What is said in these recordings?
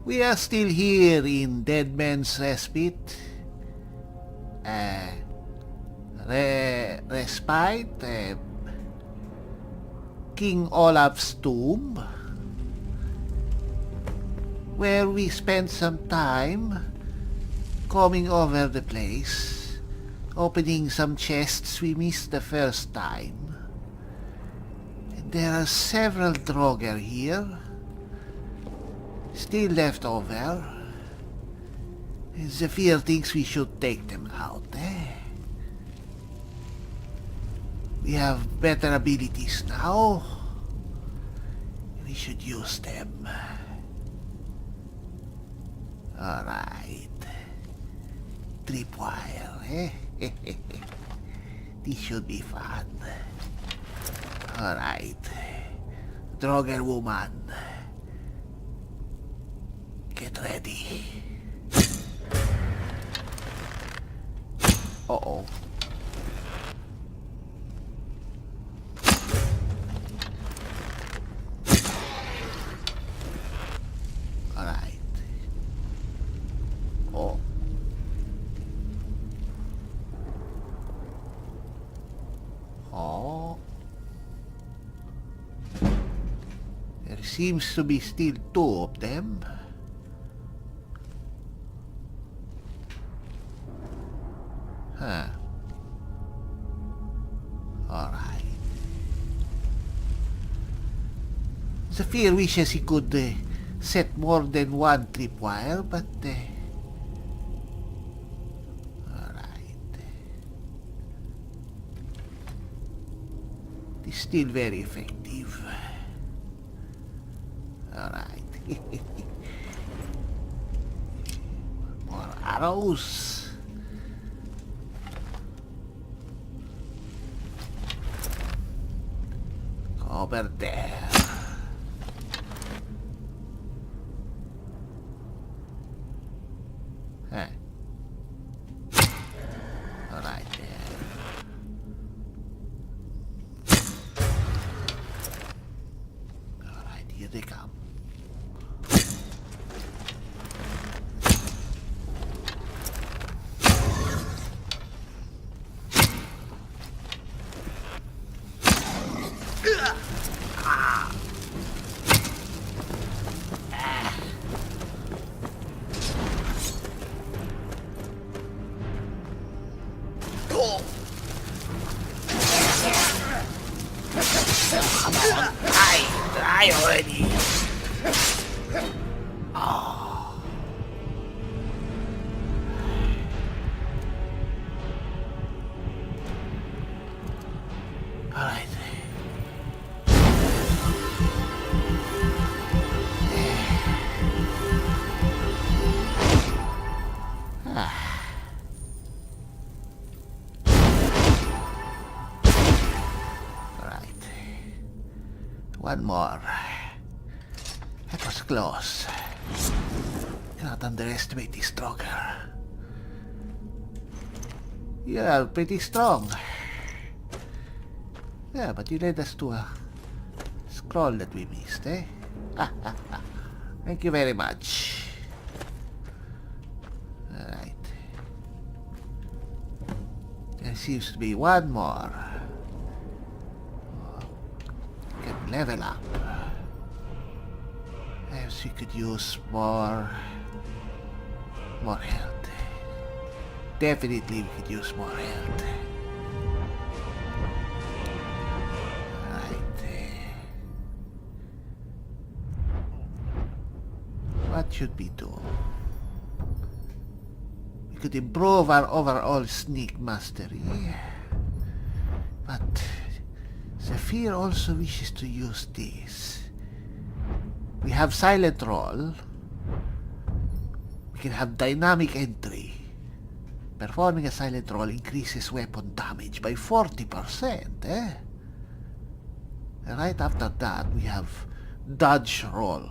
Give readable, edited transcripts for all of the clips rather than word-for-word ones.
We are still here in Dead Man's Respite. Respite. King Olaf's tomb, where we spent some time combing over the place, opening some chests we missed the first time. And there are several Draugr here, still left over. Z'fir thinks we should take them out, We have better abilities now. We should use them. Alright. Tripwire, This should be fun. Alright. Draugr woman. Get ready. Uh-oh. Alright. Oh. Oh. There seems to be still two of them. Huh. Alright. Z'fir wishes he could set more than one tripwire, but alright. It's still very effective. Alright. More arrows. Over there. Huh. Alright there. Alright, here they come. Die already. Oh. All right. One more. That was close. Cannot underestimate this Draugr. You are pretty strong. Yeah, but you led us to a scroll that we missed, Thank you very much. Alright. There seems to be one more. Level up. Perhaps we could use more health. Definitely we could use more health. Right. What should we do? We could improve our overall sneak mastery. But Z'fir also wishes to use this. We have silent roll. We can have dynamic entry. Performing a silent roll increases weapon damage by 40%, And right after that, we have dodge roll.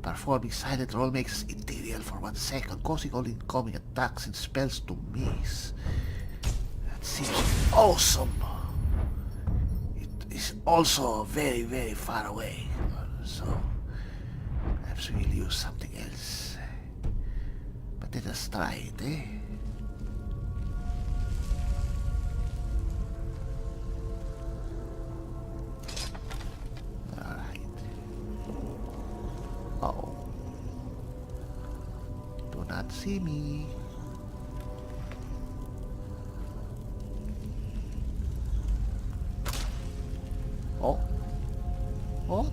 Performing silent roll makes us ethereal for 1 second, causing all incoming attacks and spells to miss. That seems awesome. Is also very, very far away. So Perhaps we'll use something else. But let us try it, eh? Alright. Oh. Do not see me. Oh. Oh.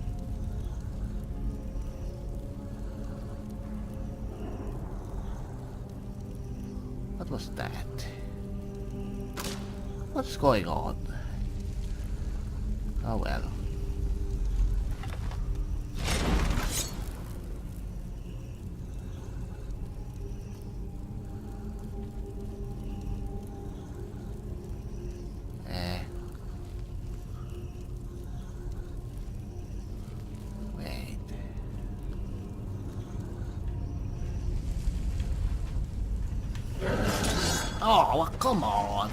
What was that? What's going on? Oh well. Wait. Oh, well, come on.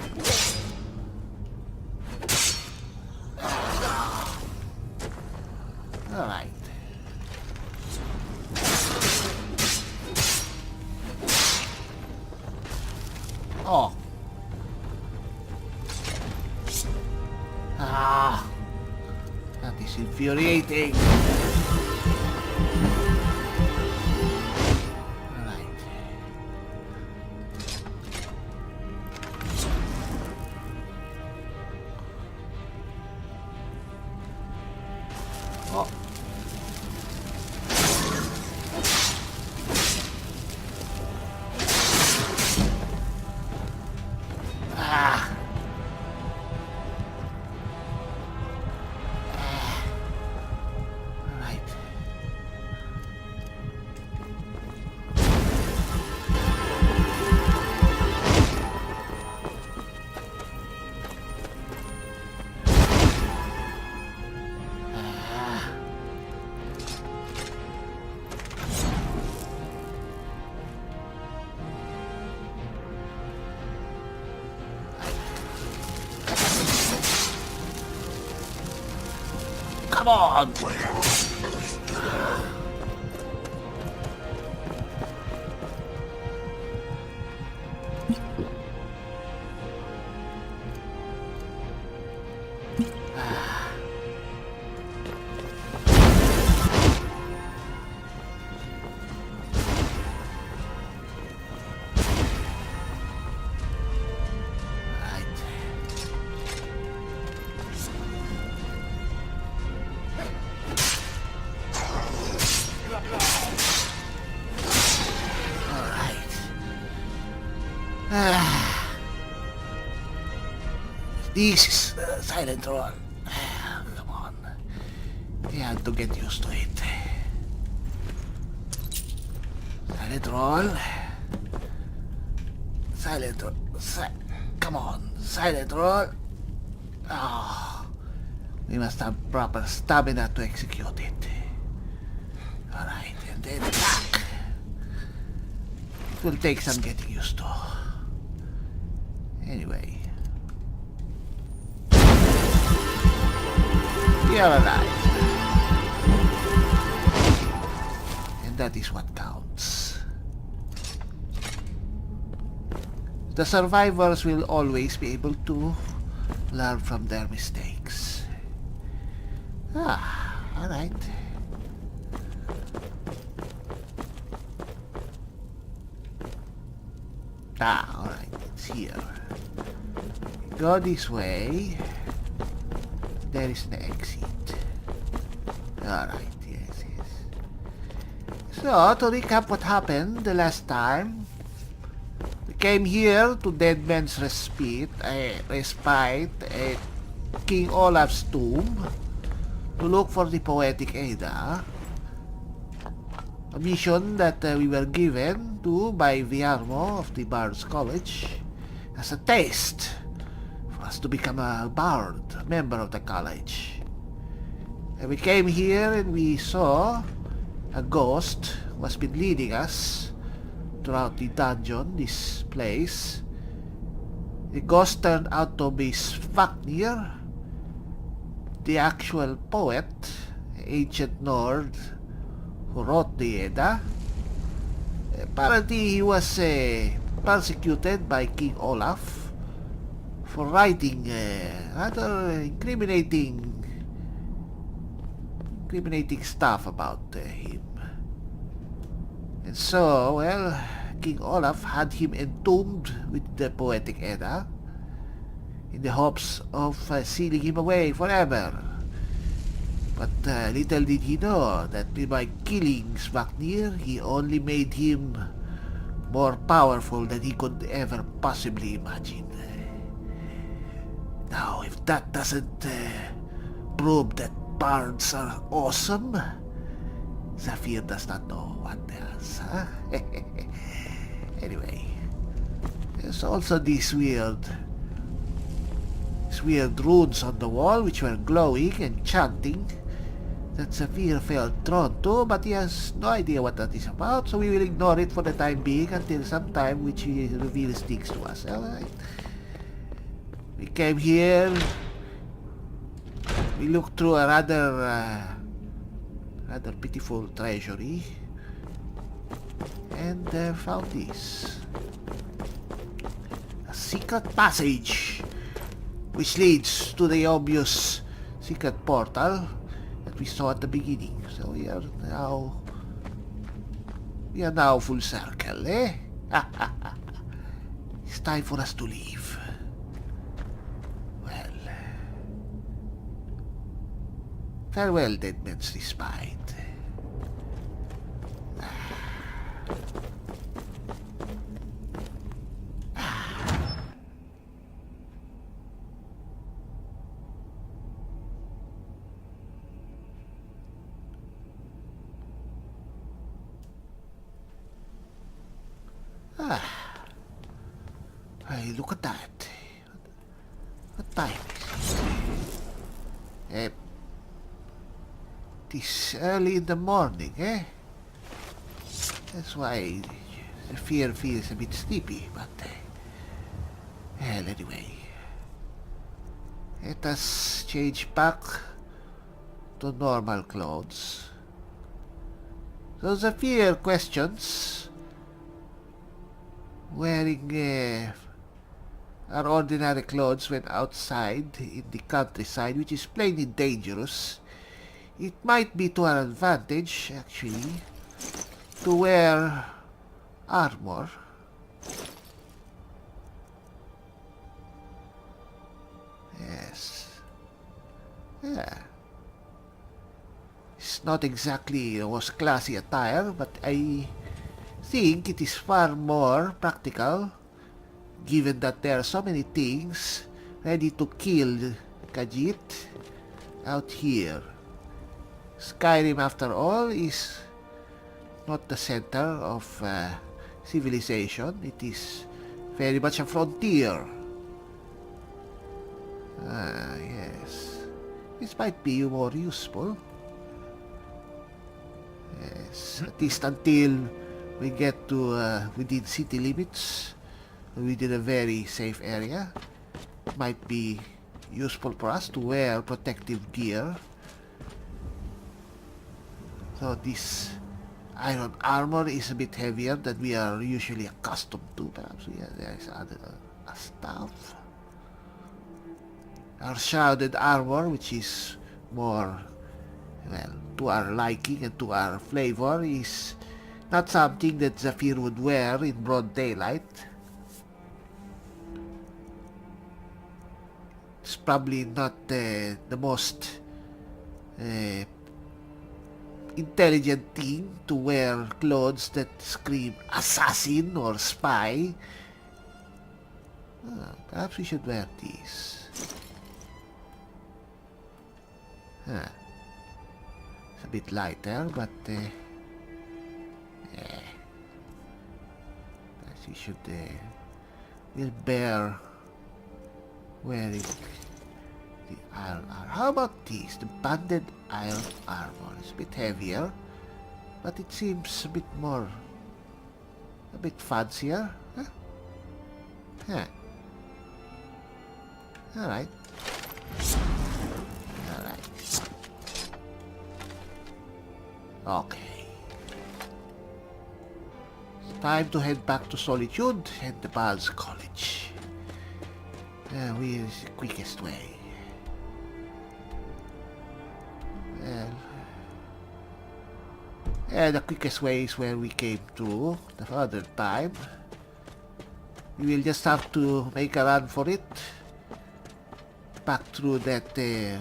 All right. Oh. Ah. That is infuriating. All right. Oh. Ah. All right. Ah. Come on! Right. All right. Ah. This is the silent roll. Ah, come on. You have to get used to it. Silent roll. Silent roll. Come on. Silent roll. Oh. We must have proper stamina to execute it. Alright, and then attack. It will take some getting used to. Anyway. You're alive. And that is what counts. The survivors will always be able to learn from their mistakes. Ah, alright. Ah, alright, it's here. Go this way. There is an exit. Alright, yes. So, to recap what happened the last time, we came here to Dead Man's Respite, King Olaf's tomb, to look for the Poetic Ada, a mission that we were given to by Viarmo of the Bard's College as a taste for us to become a bard, a member of the college. And we came here and we saw a ghost who has been leading us throughout the dungeon, this place. The ghost turned out to be Svaknir, the actual poet, ancient Nord, who wrote the Edda. Apparently he was persecuted by King Olaf for writing rather incriminating stuff about him. And so, well, King Olaf had him entombed with the Poetic Edda in the hopes of sealing him away forever. But little did he know that by killing Svaknir, he only made him more powerful than he could ever possibly imagine. Now, if that doesn't prove that bards are awesome, Z'fir does not know what else, huh? Anyway, there's also these weird runes on the wall which were glowing and chanting that Z'fir felt drawn to, but he has no idea what that is about, so we will ignore it for the time being until some time which he reveals things to us. Alright. We came here, we looked through a rather pitiful treasury and found this. A secret passage which leads to the obvious secret portal that we saw at the beginning. So we are now full circle, eh? It's time for us to leave. Well, farewell, Dead Man's Respite. Hey, look at that. What time is it? It is early in the morning, eh? That's why the fear feels a bit sleepy, but... well, anyway. Let us change back to normal clothes. So the fear questions... wearing our ordinary clothes when outside in the countryside, which is plainly dangerous. It might be to our advantage, actually, to wear armor. Yes. Yeah. It's not exactly the most classy attire, but I think it is far more practical, given that there are so many things ready to kill Khajiit out here. Skyrim, after all, is not the center of civilization. It is very much a frontier. Yes. This might be more useful. Yes, at least until we get to within city limits, within a very safe area. It might be useful for us to wear protective gear. So this iron armor is a bit heavier than we are usually accustomed to. Perhaps there is other stuff. Our shrouded armor, which is more, well, to our liking and to our flavor, is not something that Z'fir would wear in broad daylight. It's probably not the most intelligent thing to wear clothes that scream assassin or spy. Perhaps we should wear these. It's a bit lighter, but perhaps we should we'll bear wearing the iron armor. How about these? The banded iron armor. It's a bit heavier, but it seems a bit fancier. Huh? Alright. Okay. Time to head back to Solitude and the Baal's College. Where's the quickest way? Well, the quickest way is where we came to the other time. We will just have to make a run for it. Back through that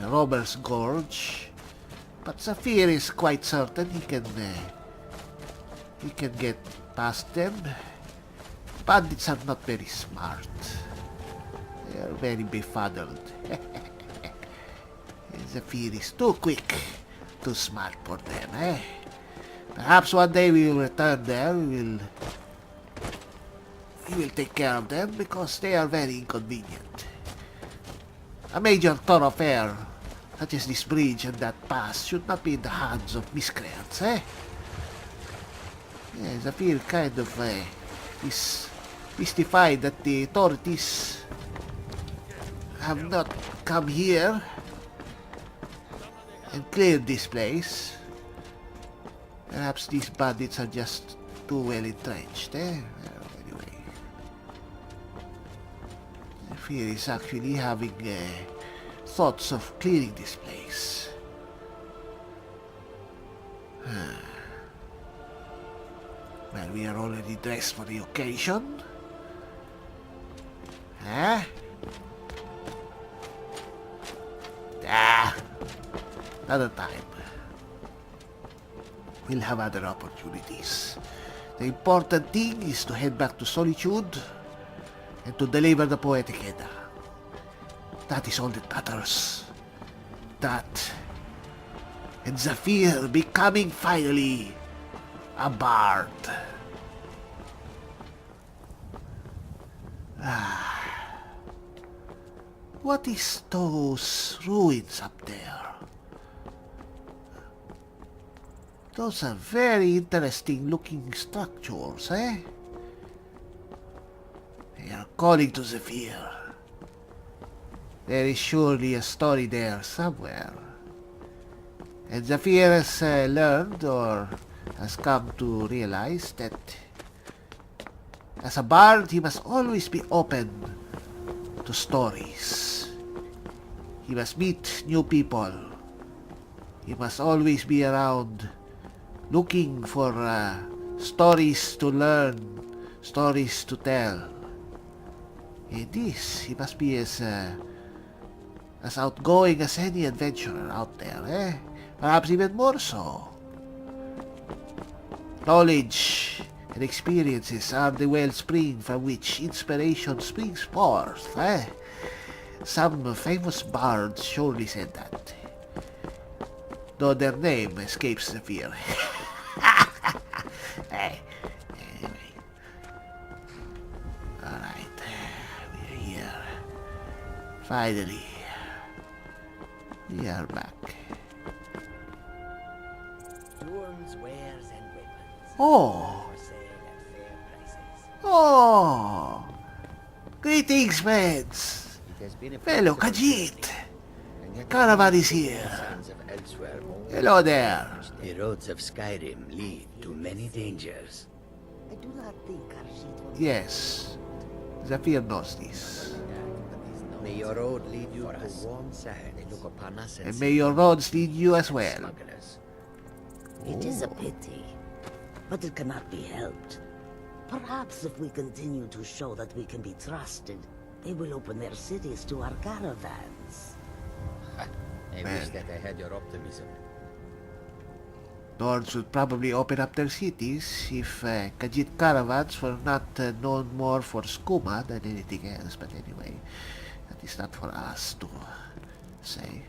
Robber's Gorge. But Z'fir is quite certain he can get past them. Bandits are not very smart. They are very befuddled. Z'fir is too quick, too smart for them, eh? Perhaps one day we will return there. We will take care of them because they are very inconvenient. A major thoroughfare such as this bridge and that pass should not be in the hands of miscreants, eh? Yes, I feel kind of is mystified that the authorities have not come here and cleared this place. Perhaps these bandits are just too well entrenched, eh? Well, anyway, I feel he's actually having thoughts of clearing this place. Well, we are already dressed for the occasion. Huh? Another time. We'll have other opportunities. The important thing is to head back to Solitude and to deliver the poetic Edda. That is all that matters. That and Z'fir becoming finally a bard. What is those ruins up there? Those are very interesting looking structures, eh? They are calling to Z'fir. There is surely a story there somewhere. And Z'fir has learned or has come to realize that as a bard he must always be open to stories. He must meet new people. He must always be around looking for stories to learn, stories to tell. In this, he must be as outgoing as any adventurer out there, eh? Perhaps even more so. Knowledge and experiences are the wellspring from which inspiration springs forth, eh? Some famous bards surely said that, though their name escapes Z'fir. Hey, anyway. Alright, we are here. Finally, we are back. Tools, wares, and weapons. Oh! For sale at fair prices. Oh! Greetings, friends! It has been a Fellow Khajiit! Caravan is here. signs of elsewhere more. Hello there. The roads of Skyrim lead to many dangers. I do not think Khajiit will... Yes, Z'fir knows this. May your road lead you to warm side. They look upon us And may your roads lead you as well. smugglers. It is a pity, but it cannot be helped. Perhaps if we continue to show that we can be trusted, they will open their cities to our caravans. I Well. wish that I had your optimism. Nords would probably open up their cities if Khajiit caravans were not known more for skooma than anything else. But anyway, that is not for us to say.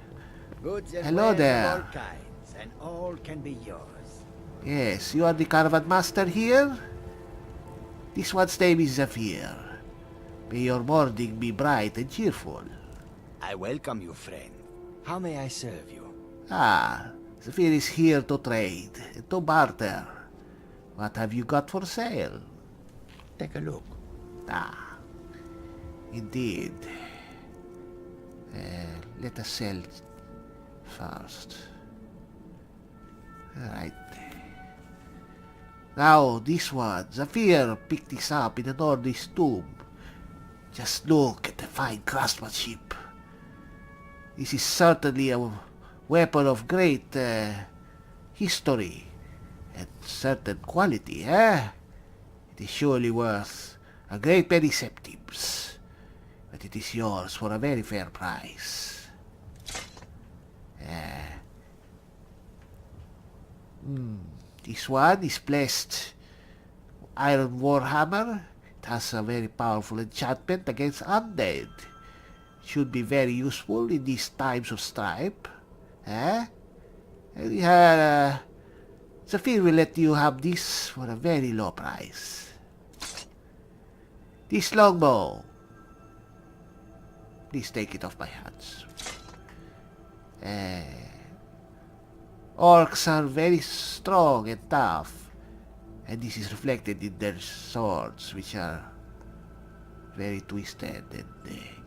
Goods and Hello wares there. of all kinds, and all can be yours. Yes, you are the caravan master here? This one's name is Z'fir. May your morning be bright and cheerful. I welcome you, friend. How may I serve you? Ah, Z'fir is here to trade and to barter. What have you got for sale? Take a look. Ah, indeed. Let us sell first. Alright. Now, this one, Z'fir picked this up in the northeast tomb. Just look at the fine craftsmanship. This is certainly a weapon of great history and certain quality, eh? It is surely worth a great many septims, but it is yours for a very fair price. This one is blessed iron warhammer. It has a very powerful enchantment against undead. Should be very useful in these times of strife. And we have Z'fir will let you have this for a very low price. This longbow. Please take it off my hands. Orcs are very strong and tough, and this is reflected in their swords, which are very twisted and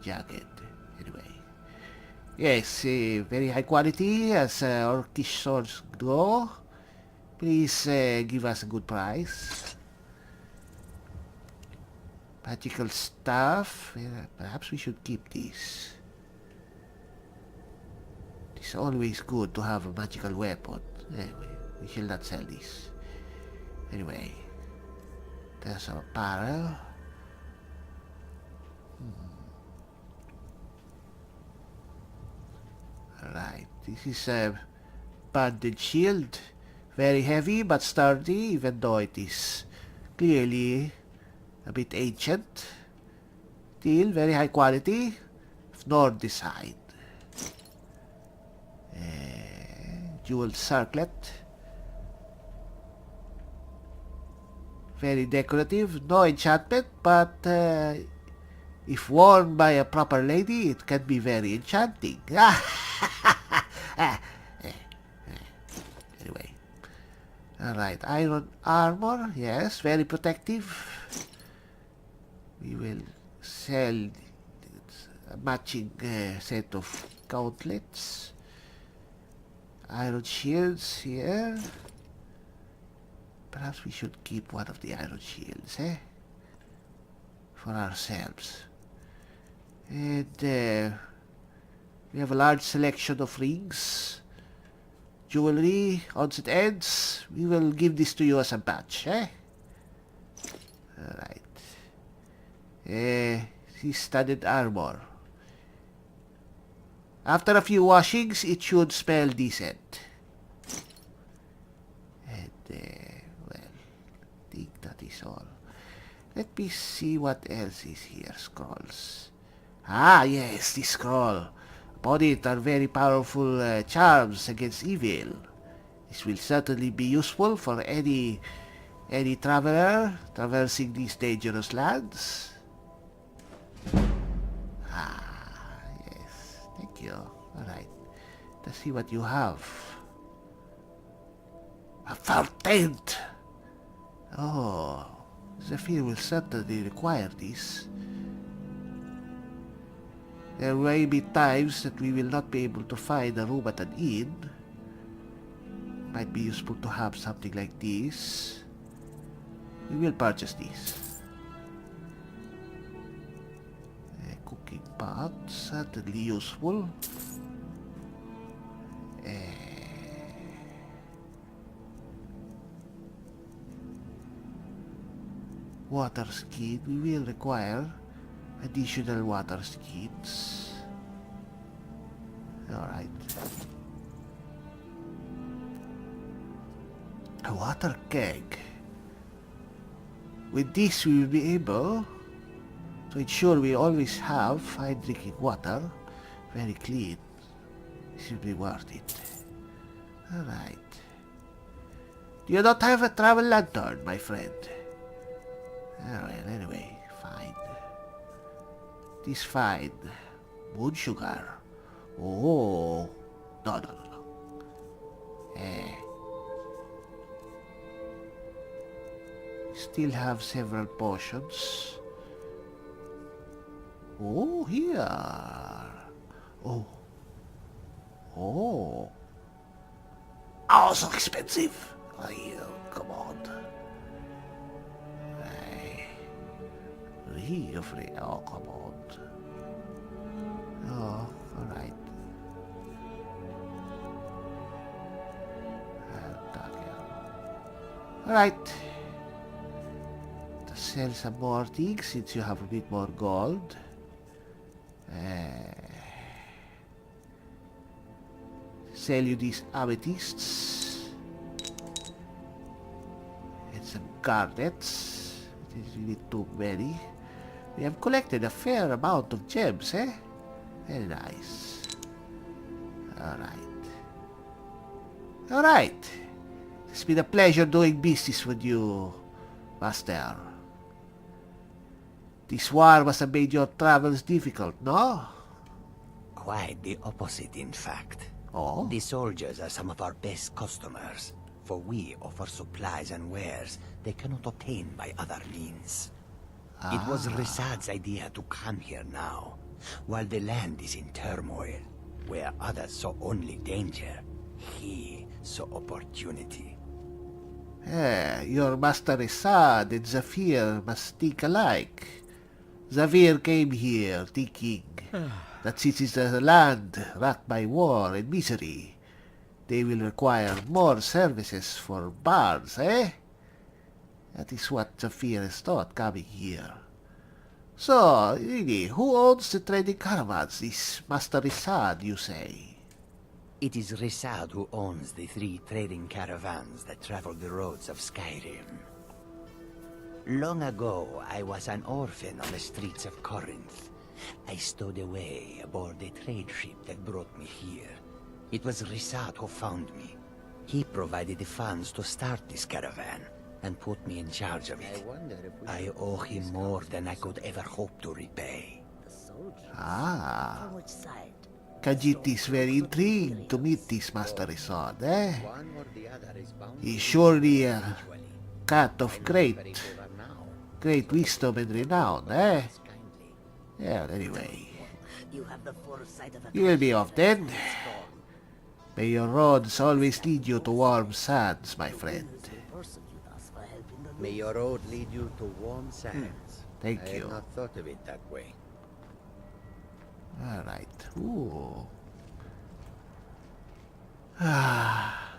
jagged. Anyway, yes, very high quality as orcish swords go. Please give us a good price. Magical stuff. Perhaps we should keep this. It's always good to have a magical weapon. Anyway, we shall not sell this. Anyway, there's our apparel. Alright, this is a banded shield. Very heavy but sturdy, even though it is clearly a bit ancient. Still very high quality, Nord design. Jeweled circlet. Very decorative, no enchantment, but if worn by a proper lady, it can be very enchanting. Anyway. Alright, iron armor, yes, very protective. We will sell a matching set of gauntlets. Iron shields here. Perhaps we should keep one of the iron shields, for ourselves. And we have a large selection of rings, jewelry, odds and ends. We will give this to you as a batch, Alright. This studded armor. After a few washings, it should smell decent. And, well, I think that is all. Let me see what else is here. Scrolls. Ah, yes, this scroll. Upon it are very powerful charms against evil. This will certainly be useful for any traveler traversing these dangerous lands. Alright, let's see what you have. A third tent! Oh, Z'fir will certainly require this. There may be times that we will not be able to find a room at an inn. Might be useful to have something like this. We will purchase this. A cooking pot, certainly useful. Water skin, we will require additional water skins. Alright. A water keg. With this we will be able to ensure we always have fine drinking water, very clean. This will be worth it. Alright. You don't have a travel lantern, my friend. Alright, anyway, fine. This fine. Moon sugar. Oh. No. Still have several potions. Oh, here. Oh, so expensive. Oh, come on. here free. Oh, come on. Oh, alright. Alright. To sell some more things since you have a bit more gold. Sell you these amethysts. And some garnets. It is really too many. We have collected a fair amount of gems, eh? Very nice. Alright. Alright. It's been a pleasure doing business with you, Master. This war must have made your travels difficult, no? Quite the opposite, in fact. Oh? The soldiers are some of our best customers, for we offer supplies and wares they cannot obtain by other means. It was Risad's idea to come here now, while the land is in turmoil, where others saw only danger. He saw opportunity. Your Master Risad and Z'fir must think alike. Z'fir came here thinking that since it's a land racked by war and misery, they will require more services for bards, eh? That is what Z'fir has thought coming here. So, really, who owns the trading caravans? This Master Risad, you say? It is Risad who owns the 3 trading caravans that travel the roads of Skyrim. Long ago, I was an orphan on the streets of Corinth. I stowed away aboard a trade ship that brought me here. It was Risad who found me. He provided the funds to start this caravan and put me in charge of it. I owe him more than I could ever hope to repay. The soldiers? Ah. From which side? Khajiit is very intrigued to meet this Master Risad, eh? One or the other is bound He's surely a cat of great wisdom and renown, eh? Yeah, anyway. You have the foresight of a You will be off then. May your roads always lead you to warm sands, my friend. May your road lead you to warm sands. Thank I you. had not thought of it that way. Alright. Ooh. Ah.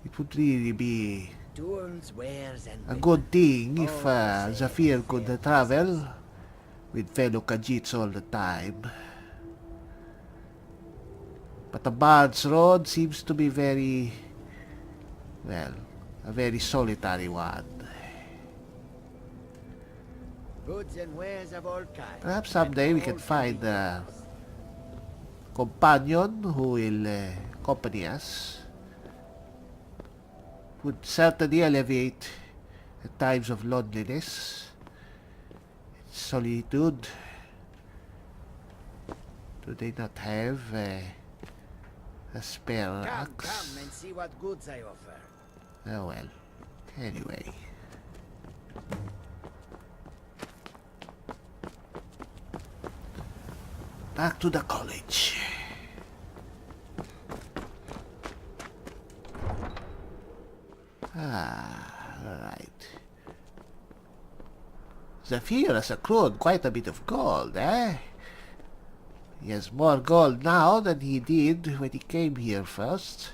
It would really be Tools, wares, and a good thing if Z'fir could travel with fellow Khajiits all the time. But the Bard's Road seems to be very, well, a very solitary one. goods and wares of all kinds. Perhaps someday we can find a companion who will accompany us. Would certainly alleviate the times of loneliness, solitude. Do they not have a spare axe? Come and see what goods I offer. Oh well. Anyway. Back to the college. Alright. Z'fir has accrued quite a bit of gold, eh? He has more gold now than he did when he came here first.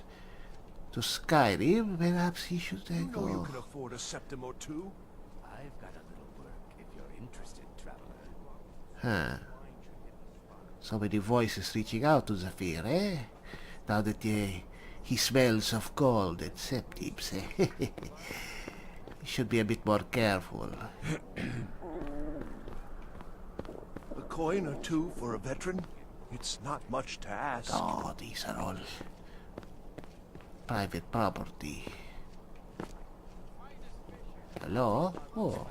To Skyrim, perhaps he should You know you go. can afford a septim or two. I've got a little work if you're interested, traveler. Huh. So many voices reaching out to Z'fir, eh? Now that he smells of gold and septims, eh? He should be a bit more careful. A coin or two for a veteran? It's not much to ask. Oh, these are all private property. Hello? Oh,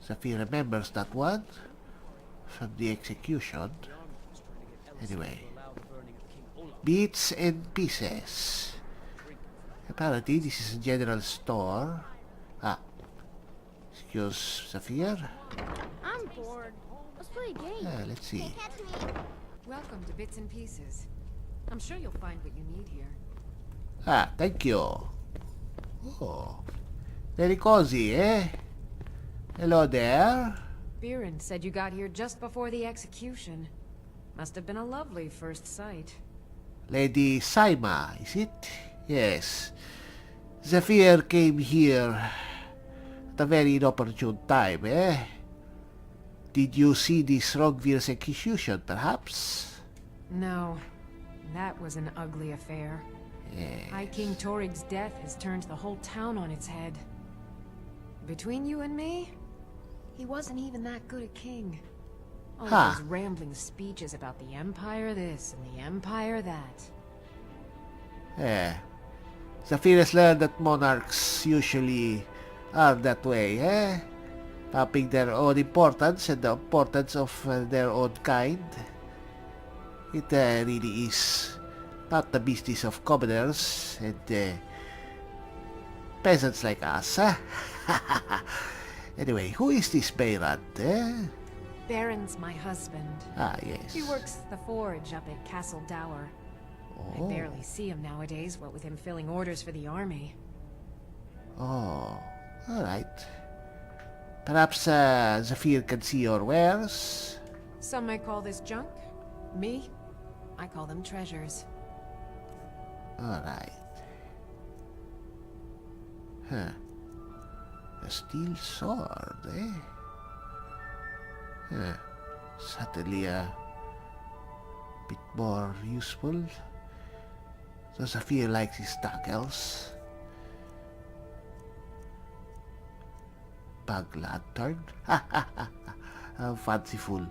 Z'fir remembers that one from the execution. Anyway, bits and pieces. Apparently, this is a general store. Ah, excuse Z'fir. I'm bored. Let's play a game. Let's see. Welcome to Bits and Pieces. I'm sure you'll find what you need here. Ah, thank you. Oh, very cozy, eh? Hello there. Biren said you got here just before the execution. Must have been a lovely first sight. Lady Saima, is it? Yes. Z'fir came here at a very inopportune time, eh? Did you see this Rogvir's execution, perhaps? No, that was an ugly affair. High King Torig's death has turned the whole town on its head. Between you and me, he wasn't even that good a king. All those rambling speeches about the Empire this and the Empire that. Z'fir has learned that monarchs usually are that way, eh? Pumping their own importance and the importance of their own kind. It really is not the business of commoners and peasants like us, huh? Anyway, who is this Beirut, eh? Baron's my husband. Ah, yes. He works the forge up at Castle Dower. Oh. I barely see him nowadays, what with him filling orders for the army. Oh, alright. Perhaps Z'fir can see your wares? Some might call this junk. Me? I call them treasures. Alright. Huh. A steel sword, eh? Huh. Certainly a bit more useful. So Z'fir likes his daggers. Bug lantern. How fanciful.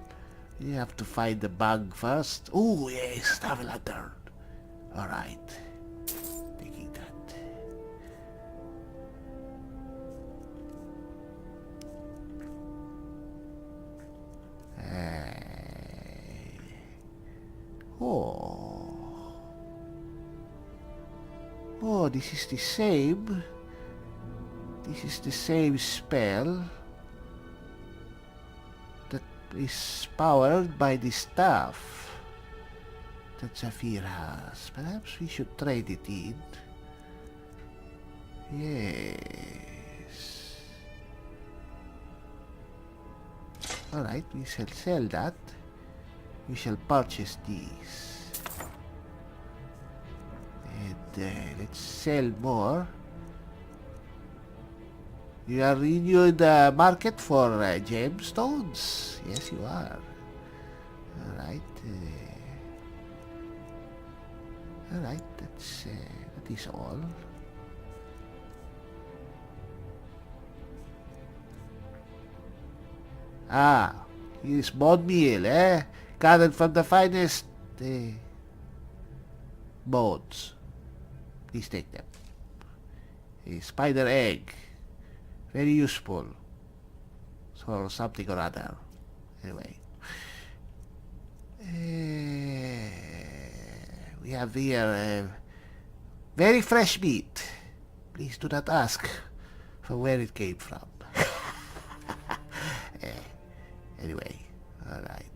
You have to find the bug first. Oh yes, travel lantern. Alright. Taking that. Oh, this is the same. This is the same spell that is powered by the staff that Z'fir has. Perhaps we should trade it in. Yes. Alright, we shall sell that. We shall purchase these. And let's sell more. You are in the market for gemstones? Yes, you are. Alright. Alright, that is all. Ah, here's bone meal, eh? Gathered from the finest bones. Please take them. A spider egg. Very useful. So something or other. Anyway. We have here very fresh meat. Please do not ask for where it came from. Anyway, alright.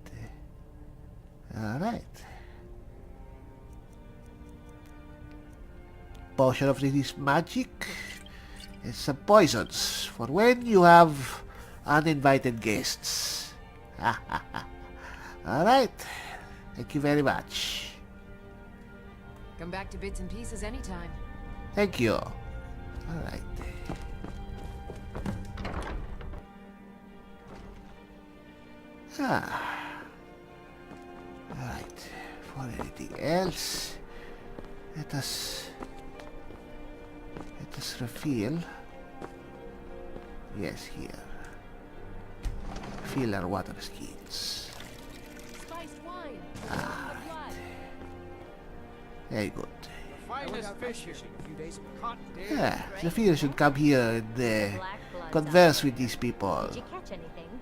Alright. Potion of release magic. And some poisons for when you have uninvited guests. Alright. Thank you very much. Come back to Bits and Pieces anytime. Thank you. Alright. Alright. For anything else, let us refill. Yes, here. Fill our water skins. Spiced wine. Very good. Finest fish fishing a few days caught daily. Yeah, Z'fir should come here and converse with these people Did you catch anything?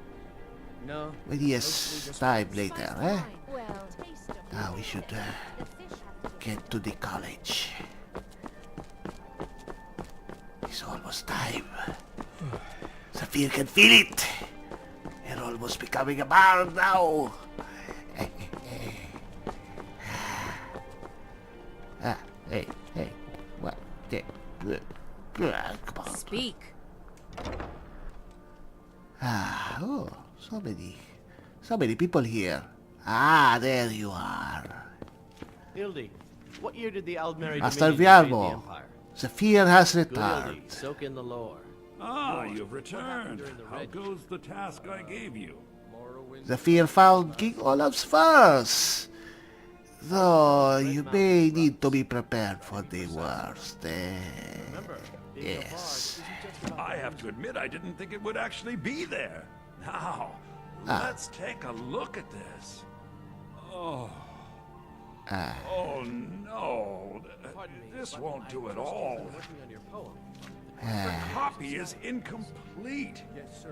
No. when he has time later, eh? Well, taste them. Now we should The fish have to get to the college. It's almost time. Z'fir can feel it. We're almost becoming a bard now. Hey, what? Come on. Speak. Ah, oh, so many people here. Ah, there you are. Hildy, what year did the Aldmeri Master Dominion invade the Viarmo, Empire? Z'fir has Good returned. Hildy, soak in the lore. Ah, you've returned. during the How Red- goes the task I gave you? Z'fir found King Olaf's furs. Though you may need to be prepared for the worst. Remember, being a bard Yes. isn't just about I have to admit I didn't think it would actually be there. Now, Ah. let's take a look at this. Oh. Ah. Oh no. Pardon me, This but won't I do at trust you've all. been working on your poem. The copy is incomplete.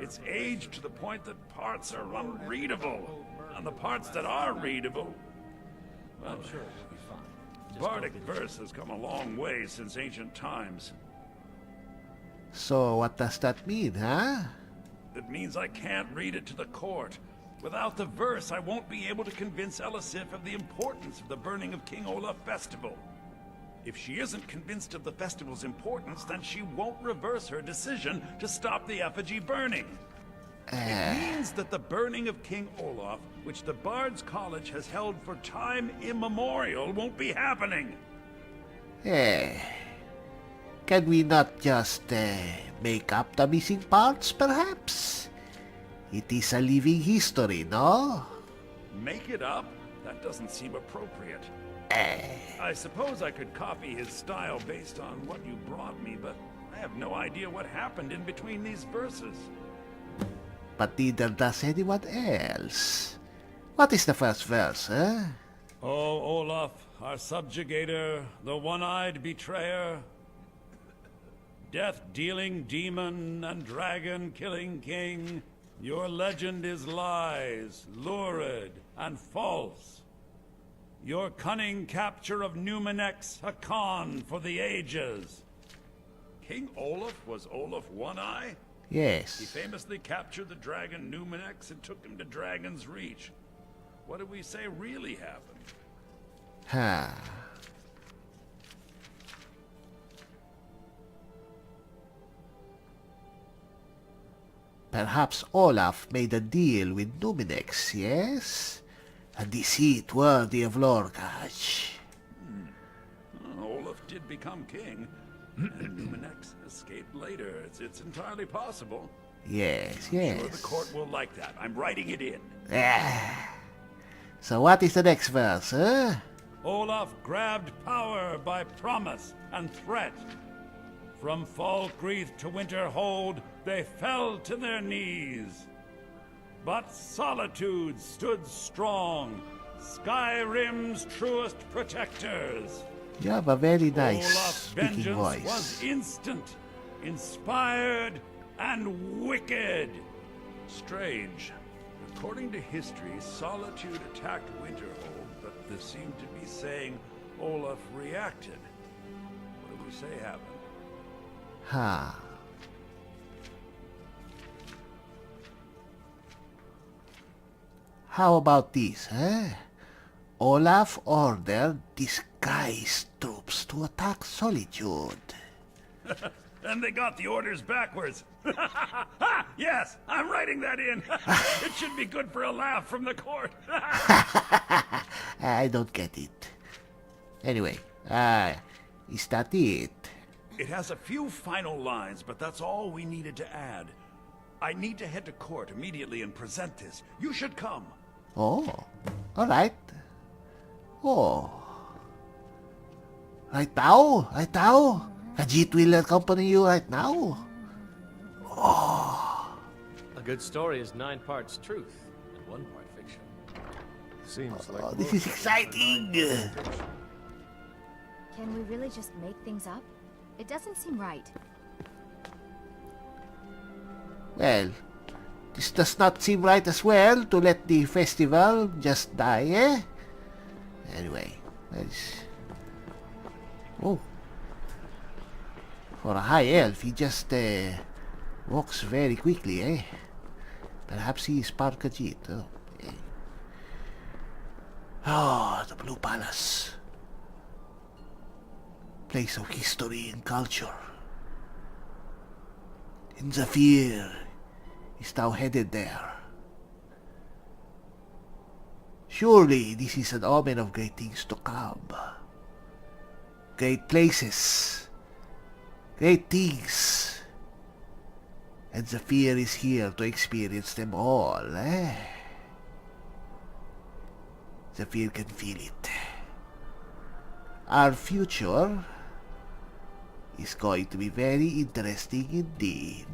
It's aged to the point that parts are unreadable. And the parts that are readable, well, I'm sure it will be fine. Just Bardic don't get verse has come a long way since ancient times. So what does that mean, huh? It means I can't read it to the court. Without the verse, I won't be able to convince Elisif of the importance of the burning of King Olaf festival. If she isn't convinced of the festival's importance, then she won't reverse her decision to stop the effigy burning. It means that the burning of King Olaf, which the Bards College has held for time immemorial, won't be happening. Can we not just make up the missing parts, perhaps? It is a living history, no? Make it up? That doesn't seem appropriate. I suppose I could copy his style based on what you brought me, but I have no idea what happened in between these verses. But neither does anyone else. What is the first verse, huh? Oh, Olaf, our subjugator, the one-eyed betrayer, death-dealing demon and dragon-killing king, your legend is lies, lurid, and false. Your cunning capture of Numenex, a con for the ages. King Olaf was Olaf One-Eye? He Yes. famously captured the dragon Numenex and took him to Dragon's Reach. What do we say really happened? Huh. Perhaps Olaf made a deal with Numinex, yes? A deceit worthy of Lorgaj. Olaf did become king, and Numenex escaped later. It's entirely possible. Yes, Sure, yes. the court will like that. I'm writing it in. So what is the next verse, huh? Olaf grabbed power by promise and threat. From Falkreath to Winterhold, they fell to their knees. But Solitude stood strong, Skyrim's truest protectors. You have a very nice Olaf's speaking vengeance voice. was instant, inspired, and wicked. Strange. According to history, Solitude attacked Winterhold, but this seemed to be saying Olaf reacted. What do we say happened? Huh. How about this, huh? Olaf ordered disguised troops to attack Solitude. And they got the orders backwards. Yes, I'm writing that in. It should be good for a laugh from the court. I don't get it. Anyway, is that it? It has a few final lines, but that's all we needed to add. I need to head to court immediately and present this. You should come. Oh, alright. Oh. Right now? Right now? Khajiit will accompany you right now? A good story is 9 parts truth and 1 part fiction. Seems like Oh, this is exciting! Can we really just make things up? It doesn't seem right. Well, this does not seem right as well to let the festival just die, eh? Anyway, let's... Oh. For a high elf, he just walks very quickly, eh? Perhaps he is part Khajiit. Oh, eh. Oh, the Blue Palace. Place of history and culture. In Z'fir, is now headed there. Surely this is an omen of great things to come. Great places. Great things. And Z'fir is here to experience them all, eh? Z'fir can feel it. Our future is going to be very interesting indeed.